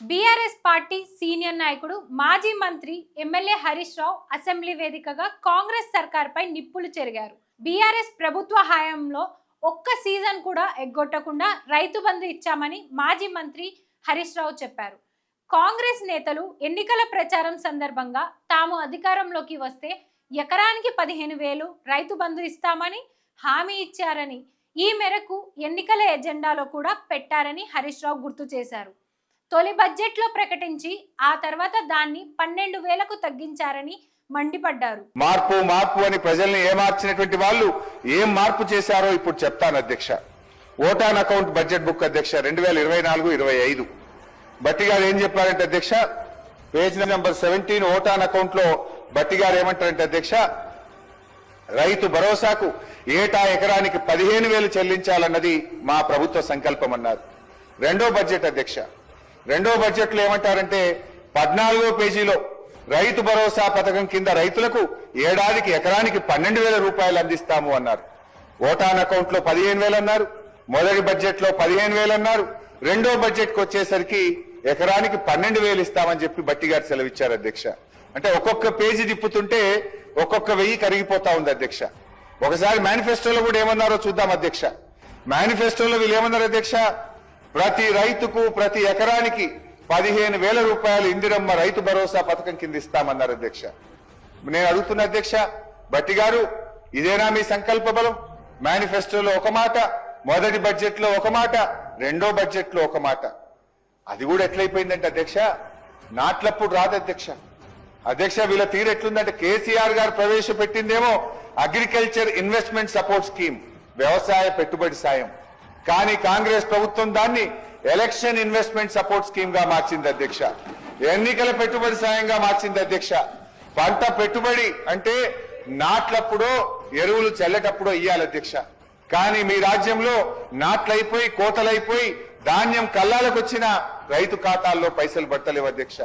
BRS party senior నాయకుడు మాజీ మంత్రి ఎమ్మెల్యే హరీష్ రావు అసెంబ్లీ వేదికగా కాంగ్రెస్ సర్కార్పై నిప్పులు చెరిగారు. బీఆర్ఎస్ ప్రభుత్వ హయాంలో ఒక్క సీజన్ కూడా ఎగ్గొట్టకుండా రైతు బంధు ఇచ్చామని మాజీ మంత్రి హరీష్ రావు చెప్పారు. కాంగ్రెస్ నేతలు ఎన్నికల ప్రచారం సందర్భంగా తాము అధికారంలోకి వస్తే ఎకరానికి 15,000 రైతు బంధు ఇస్తామని హామీ ఇచ్చారని, ఈ మేరకు ఎన్నికల ఎజెండాలో కూడా పెట్టారని హరీష్ రావు గుర్తు చేశారు. తొలి బడ్జెట్లో ప్రకటించి ఆ తర్వాత దాన్ని 12,000కు తగ్గించారని మండిపడ్డారు. మార్పు అని ప్రజల్ని ఏమార్చినటువంటి వాళ్ళు ఏం మార్పు చేశారో ఇప్పుడు చెప్తాను అధ్యక్ష. ఓటాన్ అకౌంట్ బడ్జెట్ బుక్ అధ్యక్ష 2024-25 బట్టి గారు ఏం చెప్పారంటే అధ్యక్ష, పేజ్ నెంబర్ 17 ఓటాన్ అకౌంట్ లో బట్టి గారు ఏమంటారంటే అధ్యక్ష, రైతు భరోసాకు ఏటా ఎకరానికి 15,000 చెల్లించాలన్నది మా ప్రభుత్వ సంకల్పం అన్నారు. రెండో బడ్జెట్ అధ్యక్ష, రెండో బడ్జెట్ లో ఏమంటారంటే 14వ పేజీలో రైతు భరోసా పథకం కింద రైతులకు ఏడాదికి ఎకరానికి 12,000 రూపాయలు అందిస్తాము అన్నారు. ఓటాన్ అకౌంట్ లో 15,000 అన్నారు. మొదటి బడ్జెట్ లో 15,000 అన్నారు. రెండో బడ్జెట్ కు వచ్చేసరికి ఎకరానికి 12,000 ఇస్తామని చెప్పి బట్టి గారు సెలవిచ్చారు అధ్యక్ష. అంటే ఒక్కొక్క పేజీ తిప్పుతుంటే ఒక్కొక్క 1000 కరిగిపోతా ఉంది అధ్యక్ష. ఒకసారి మేనిఫెస్టోలో కూడా ఏమన్నారో చూద్దాం అధ్యక్ష. మేనిఫెస్టోలో వీళ్ళు ఏమన్నారు అధ్యక్ష, ప్రతి రైతుకు ప్రతి ఎకరానికి 15,000 రూపాయలు ఇందిరమ్మ రైతు భరోసా పథకం కింద ఇస్తామన్నారు అధ్యక్ష. నేను అడుగుతున్న అధ్యక్ష, బట్టి గారు ఇదేనా మీ సంకల్ప బలం? మేనిఫెస్టోలో ఒక మాట, మొదటి బడ్జెట్ లో ఒక మాట, రెండో బడ్జెట్ లో ఒక మాట. అది కూడా ఎట్లయిపోయిందంటే అధ్యక్ష, నాట్లప్పుడు రాదు అధ్యక్ష. అధ్యక్ష వీళ్ళ తీరు ఎట్లుందంటే, కేసీఆర్ గారు ప్రవేశపెట్టిందేమో అగ్రికల్చర్ ఇన్వెస్ట్మెంట్ సపోర్ట్ స్కీమ్, వ్యవసాయ పెట్టుబడి సాయం. కానీ కాంగ్రెస్ ప్రభుత్వం దాన్ని ఎలక్షన్ ఇన్వెస్ట్మెంట్ సపోర్ట్ స్కీమ్ గా మార్చింది అధ్యక్ష. ఎన్నికల పెట్టుబడి సాయంగా మార్చింది అధ్యక్ష. పంట పెట్టుబడి అంటే నాట్లప్పుడో ఎరువులు చల్లేటప్పుడో ఇయ్యాలి అధ్యక్ష. కానీ మీ రాజ్యంలో నాట్లయిపోయి కోతలైపోయి ధాన్యం కల్లాలకు వచ్చిన రైతు ఖాతాల్లో పైసలు పడతలేవు అధ్యక్ష.